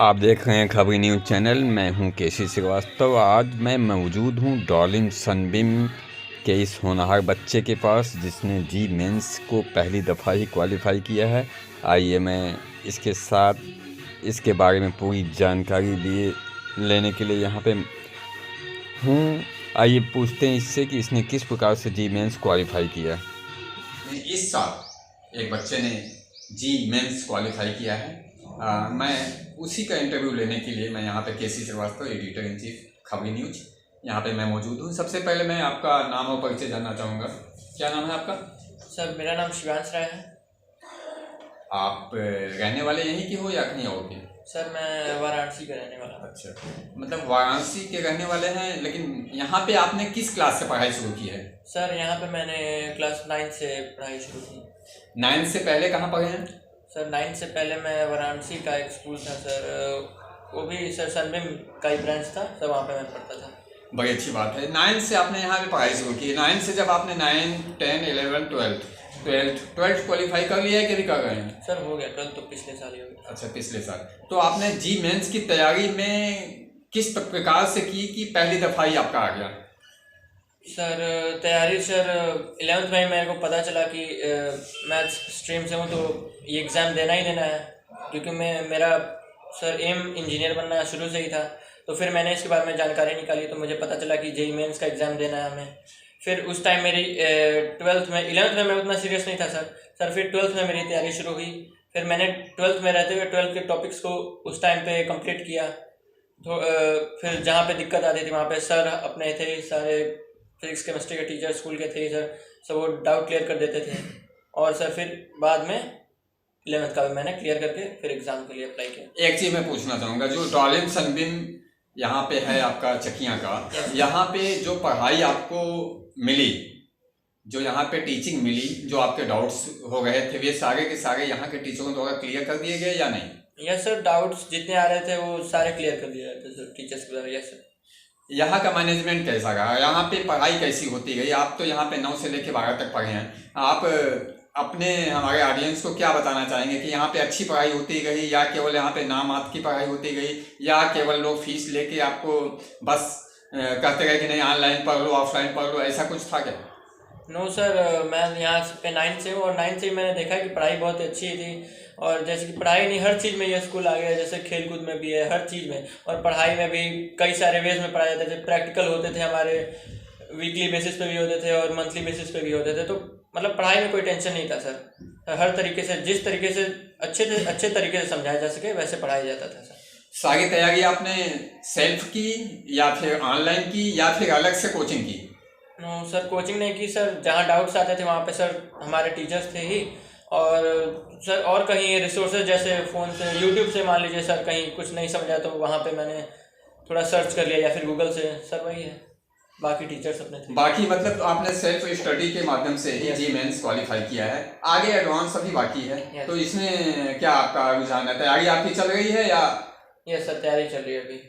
आप देख रहे हैं खबरी न्यूज़ चैनल। मैं हूं केसी श्रीवास्तव। आज मैं मौजूद हूं डॉलिन सनबिम के इस होनहार बच्चे के पास जिसने जी मेंस को पहली दफ़ा ही क्वालिफाई किया है। आइए मैं इसके साथ इसके बारे में पूरी जानकारी लेने के लिए यहाँ पे हूँ। आइए पूछते हैं इससे कि इसने किस प्रकार से जी मेंस क्वालिफाई किया। इस साल एक बच्चे ने जी मेंस क्वालिफाई किया है। मैं उसी का इंटरव्यू लेने के लिए मैं यहाँ पे केसी श्रीवास्तव, एडिटर इन चीफ खबरी न्यूज, यहाँ पे मैं मौजूद हूँ। सबसे पहले मैं आपका नाम और परिचय जानना चाहूँगा। क्या नाम है आपका? सर मेरा नाम शिवांश राय है। आप रहने वाले यहीं के हो या कहीं और के? सर मैं वाराणसी का रहने वाला हूँ। अच्छा, मतलब वाराणसी के रहने वाले हैं, लेकिन यहाँ पे आपने किस क्लास से पढ़ाई शुरू की है? सर यहाँ पे मैंने क्लास 9 से पढ़ाई शुरू की। 9 से पहले कहाँ पढ़े हैं? सर 9 से पहले मैं वाराणसी का एक स्कूल था सर, वो भी सर सनबिम का ही ब्रांच था सर, वहाँ पे मैं पढ़ता था। बड़ी अच्छी बात है। 9 से आपने यहाँ पे पढ़ाई शुरू की। 9 से जब आपने 9, 10, 11, 12 क्वालिफाई कर लिया है कि नहीं कर रहे हैं? सर हो गया, 12 तो पिछले साल ही हो गया। अच्छा, पिछले साल। तो आपने जी मेंस की तैयारी में किस प्रकार से की कि पहली दफ़ा ही आपका आ गया? सर तैयारी सर 11th में मेरे को पता चला कि मैथ्स स्ट्रीम से हूँ तो ये एग्ज़ाम देना ही देना है, क्योंकि मेरा सर एम इंजीनियर बनना शुरू से ही था। तो फिर मैंने इसके बारे में जानकारी निकाली तो मुझे पता चला कि जेई मेंस का एग्ज़ाम देना है हमें। फिर उस टाइम मेरी 12th में, 11th में मैं उतना सीरियस नहीं था सर फिर 12th में मेरी तैयारी शुरू हुई। फिर मैंने 12th में रहते हुए 12th के टॉपिक्स को उस टाइम पे कंप्लीट किया। तो फिर जहाँ पे दिक्कत आती थी वहाँ पे सर अपने थे सारे, फिजिक्स केमिस्ट्री के टीचर स्कूल के थे सर, सब वो डाउट क्लियर कर देते थे। और सर फिर बाद में 11th का भी मैंने क्लियर करके फिर एग्ज़ाम के लिए अप्लाई किया। एक चीज़ मैं पूछना चाहूँगा, जो डॉलिन सनबिम यहाँ पे है आपका चकियाँ का, यहाँ पे जो पढ़ाई आपको मिली, जो यहाँ पे टीचिंग मिली, जो आपके डाउट्स हो गए थे, वे सारे के सारे यहाँ के टीचरों द्वारा क्लियर कर दिए गए या नहीं? यस सर, डाउट्स जितने आ रहे थे वो सारे क्लियर कर दिए गए थे सर टीचर्स के द्वारा। Yes sir. यहाँ का मैनेजमेंट कैसा रहा? यहाँ पे पढ़ाई कैसी होती गई? आप तो यहाँ पे 9 से लेकर 12 तक पढ़े हैं। आप अपने हमारे ऑडियंस को क्या बताना चाहेंगे कि यहाँ पे अच्छी पढ़ाई होती गई या केवल यहाँ पे नाम मात्र की पढ़ाई होती गई, या केवल लोग फीस लेके आपको बस कहते गए कि नहीं ऑनलाइन पढ़ लो, ऑफलाइन पढ़ लो, ऐसा कुछ था क्या? नो सर, मैं यहाँ पे 9 से हूँ और 9 से मैंने देखा कि पढ़ाई बहुत अच्छी थी। और जैसे कि पढ़ाई नहीं, हर चीज़ में ये स्कूल आ गया, जैसे खेल कूद में भी है, हर चीज़ में। और पढ़ाई में भी कई सारे वेज में पढ़ाया जाता है। प्रैक्टिकल होते थे हमारे, वीकली बेसिस पे भी होते थे और मंथली बेसिस पे भी होते थे। तो मतलब पढ़ाई में कोई टेंशन नहीं था सर। हर तरीके से, जिस तरीके से अच्छे तरीके से समझाया जा सके वैसे पढ़ाया जाता था सर। सारी तैयारी आपने सेल्फ की या फिर ऑनलाइन की या फिर अलग से कोचिंग की? नो सर, कोचिंग नहीं की सर। जहाँ डाउट्स आते थे वहाँ पे सर हमारे टीचर्स थे ही। और सर और कहीं रिसोर्सेज जैसे फ़ोन से, यूट्यूब से मान लीजिए सर, कहीं कुछ नहीं समझा तो वहाँ पे मैंने थोड़ा सर्च कर लिया, या फिर गूगल से। सर वही है, बाकी टीचर्स अपने थे। बाकी मतलब आपने सेल्फ स्टडी के माध्यम से ही जी मेंस क्वालिफाई किया है। आगे एडवांस अभी बाकी है, तो इसमें क्या आपका रुझान है? तैयारी आपकी चल रही है या? यस सर, तैयारी चल रही है अभी।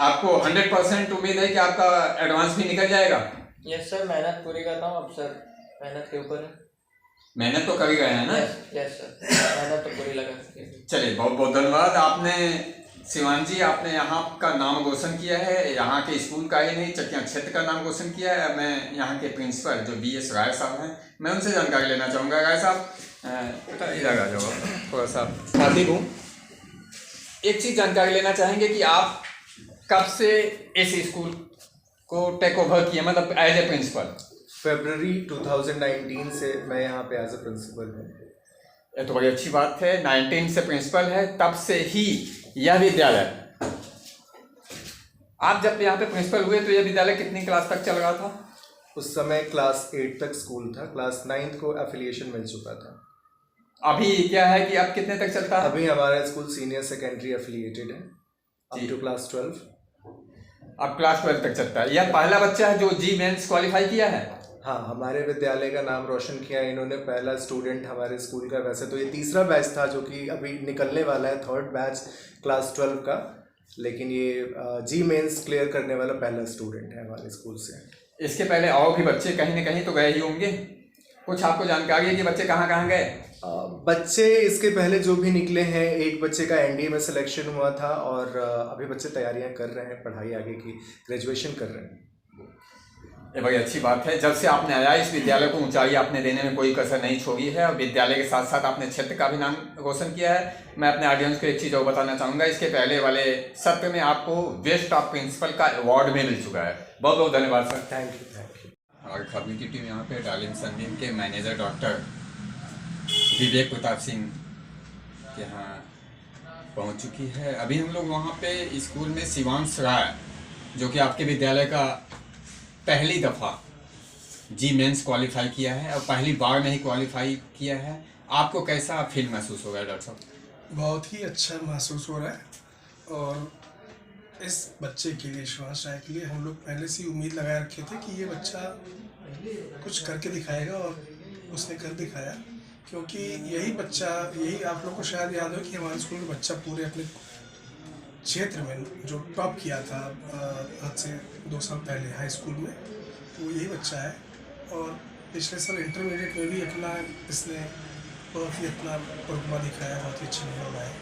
आपको 100% उम्मीद है कि आपका एडवांस भी निकल जाएगा? यस सर, मेहनत पूरी कर रहा हूँ अब सर, मेहनत के ऊपर है। मेहनत तो कर ही रहे हैं ना? यस सर, मेहनत तो पूरी लगा। चलिए, बहुत बहुत धन्यवाद। आपने शिवान जी, आपने यहाँ का नाम रोशन किया है, यहाँ के स्कूल का ही नहीं चकिया क्षेत्र का नाम रोशन किया है। मैं यहाँ के प्रिंसिपल जो BS राय साहब हैं, मैं उनसे जानकारी लेना चाहूँगा। राय साहब, बेटा इधर आ जाओ, थोड़ा सा खाती हूँ। एक चीज़ जानकारी लेना चाहेंगे कि आप कब से इस स्कूल को टेक ओवर किए, मतलब एज ए प्रिंसिपल? फरवरी 2019 से मैं यहाँ पे एज ए प्रिंसिपल हूँ। ये तो बड़ी अच्छी बात है। 19 से प्रिंसिपल है, तब से ही यह विद्यालय, आप जब यहाँ पे प्रिंसिपल हुए तो यह विद्यालय कितनी क्लास तक चल रहा था? उस समय क्लास 8 तक स्कूल था, क्लास 9 को एफिलिएशन मिल चुका था। अभी क्या है कि अब कितने तक चलता है? अभी हमारा स्कूल सीनियर सेकेंडरी एफिलिएटेड है, अप टू क्लास 12। अब क्लास 12 तक चलता है। यह पहला बच्चा है जो जी मेंस क्वालिफाई किया है? हाँ, हमारे विद्यालय का नाम रोशन किया इन्होंने। पहला स्टूडेंट हमारे स्कूल का, वैसे तो ये तीसरा बैच था जो कि अभी निकलने वाला है, 3rd बैच क्लास 12 का, लेकिन ये जी मेंस क्लियर करने वाला पहला स्टूडेंट है हमारे स्कूल से। इसके पहले और भी बच्चे कहीं ना कहीं तो गए ही होंगे? कुछ आपको जानकारी है कि बच्चे कहाँ कहाँ गए? बच्चे इसके पहले जो भी निकले हैं, एक बच्चे का एनडीए में सिलेक्शन हुआ था और अभी बच्चे तैयारियां कर रहे हैं, पढ़ाई आगे की, ग्रेजुएशन कर रहे हैं। ये बड़ी अच्छी बात है। जब से आपने आया इस विद्यालय को ऊंचाई आपने देने में कोई कसर नहीं छोड़ी है और विद्यालय के साथ साथ आपने क्षेत्र का भी नाम रोशन किया है। मैं अपने ऑडियंस को एक चीज़ और बताना चाहूँगा, इसके पहले वाले सत्र में आपको बेस्ट ऑफ प्रिंसिपल का अवार्ड भी मिल चुका है। बहुत बहुत धन्यवाद sir. Thank you, thank you. हमारी खबरी की टीम यहाँ पे डालिम सनबीम के मैनेजर डॉक्टर विवेक प्रताप सिंह के यहाँ पहुँच चुकी है। अभी हम लोग वहाँ पे स्कूल में शिवांश राय, जो कि आपके विद्यालय का पहली दफ़ा जी मेंस क्वालिफाई किया है और पहली बार में ही क्वालिफाई किया है, आपको कैसा फील महसूस हो रहा है डॉक्टर साहब? बहुत ही अच्छा महसूस हो रहा है और इस बच्चे के लिए, शिवांश राय के लिए, हम लोग पहले से ही उम्मीद लगाए रखे थे कि ये बच्चा कुछ करके दिखाएगा और उसने कर दिखाया। क्योंकि यही बच्चा, यही आप लोग को शायद याद हो कि हमारे स्कूल में बच्चा पूरे अपने क्षेत्र में जो टॉप किया था आज से 2 साल पहले हाई स्कूल में, तो वो यही बच्चा है। और पिछले साल इंटरमीडिएट में भी अपना इसने बहुत ही अपना परफॉर्मा दिखाया, बहुत ही अच्छा नंबर आया।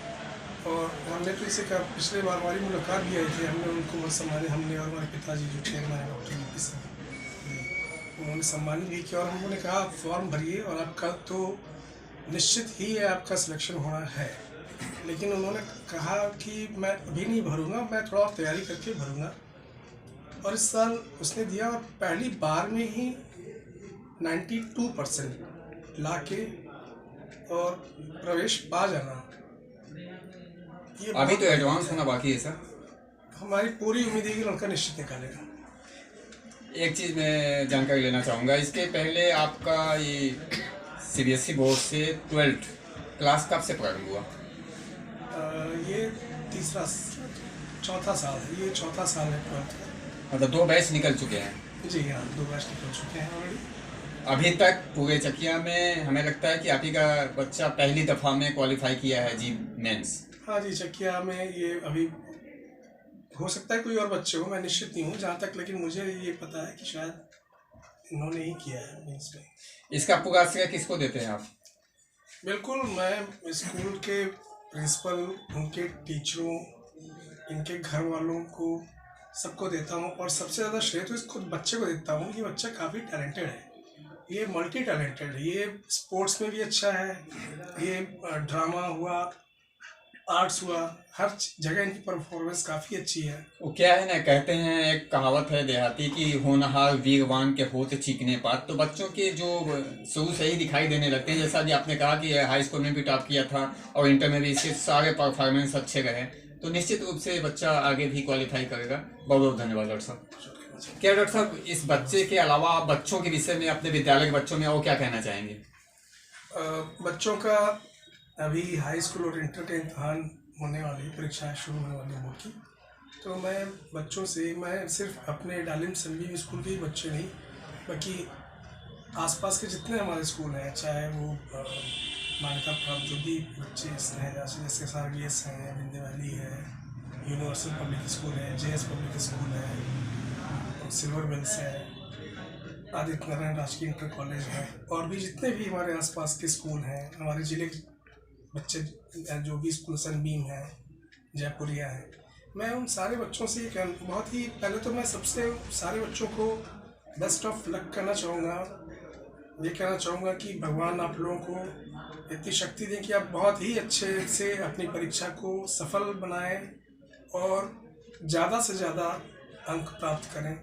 और हमने तो इसे कहा, पिछले बार हमारी मुलाकात भी आई थी, हमने उनको बहुत सम्मानित, हमने और हमारे पिताजी जो चेयरमैन है डॉक्टर वीपी सिंह, उन्होंने सम्मानित भी किया और हम लोगों ने कहा आप फॉर्म भरिए और आपका तो निश्चित ही है आपका सिलेक्शन होना है। लेकिन उन्होंने कहा कि मैं अभी नहीं भरूंगा, मैं थोड़ा और तैयारी करके भरूंगा। और इस साल उसने दिया और पहली बार में ही 92% ला के और प्रवेश पा जाना, ये अभी तो एडवांस होना बाकी है सर। हमारी पूरी उम्मीद है कि लड़का निश्चित निकालेगा। एक चीज़ मैं जानकारी लेना चाहूँगा, इसके पहले आपका ये सीबीएसई बोर्ड से 12th क्लास कब से प्रारंभ हुआ? ये चौथा साल है, ये चौथा साल है 12th का। मतलब 2 बैच निकल चुके हैं? जी हाँ, 2 बैच निकल चुके हैं ऑलरेडी। अभी तक पूरे चकिया में हमें लगता है कि आप ही का बच्चा पहली दफ़ा में क्वालिफाई किया है जी मेंस। हाँ जी, चकिया में ये अभी हो सकता है कोई और बच्चे हो, मैं निश्चित नहीं हूँ जहाँ तक, लेकिन मुझे ये पता है कि शायद इन्होंने ही किया है मेंस में। इसका पूरा श्रेय किसको देते हैं आप? बिल्कुल, मैं स्कूल के प्रिंसिपल, उनके टीचरों, इनके घर वालों को, सबको देता हूँ। और सबसे ज़्यादा श्रेय तो इस खुद बच्चे को देता हूँ। ये बच्चा काफ़ी टैलेंटेड है, ये मल्टी टैलेंटेड है, ये स्पोर्ट्स में भी अच्छा है, ये ड्रामा हुआ, आर्ट्स हुआ, हर जगह इनकी परफॉर्मेंस काफ़ी अच्छी है। वो क्या है ना, कहते हैं एक कहावत है देहाती कि होनहार वीरवान के होते चीखने पात। तो बच्चों के जो शुरू से ही दिखाई देने लगते हैं, जैसा कि आपने कहा कि हाई स्कूल में भी टॉप किया था और इंटर में भी इसके सारे परफॉर्मेंस अच्छे रहे, तो निश्चित रूप से बच्चा आगे भी क्वालिफाई करेगा। बहुत बहुत धन्यवाद डॉक्टर साहब। क्या डॉक्टर साहब, इस बच्चे के अलावा आप बच्चों के विषय में, अपने विद्यालय के बच्चों में और क्या कहना चाहेंगे? बच्चों का अभी हाई स्कूल और इंटर के इम्तहान होने वाली, परीक्षाएं शुरू होने वाली बोर्ड की, तो मैं बच्चों से, मैं सिर्फ अपने डालिम सनबीम स्कूल के ही बच्चे नहीं, बाकी आसपास के जितने हमारे स्कूल हैं, चाहे वो मान्यता प्राप्त जो भी बच्चे हैं, जैसे SRVS हैं, विंध्य वैली है, यूनिवर्सल पब्लिक स्कूल है, JS पब्लिक स्कूल है, सिल्वर मिल्स है, आदित्य नारायण राजकीय इंटर कॉलेज है, और भी जितने भी हमारे आसपास के स्कूल हैं, हमारे ज़िले के बच्चे जो भी स्कूल, सनबीम है, जयपुरिया है, मैं उन सारे बच्चों से बहुत ही पहले तो मैं सबसे सारे बच्चों को बेस्ट ऑफ लक करना चाहूँगा। ये कहना चाहूँगा कि भगवान आप लोगों को इतनी शक्ति दें कि आप बहुत ही अच्छे से अपनी परीक्षा को सफल बनाएं और ज़्यादा से ज़्यादा अंक प्राप्त करें।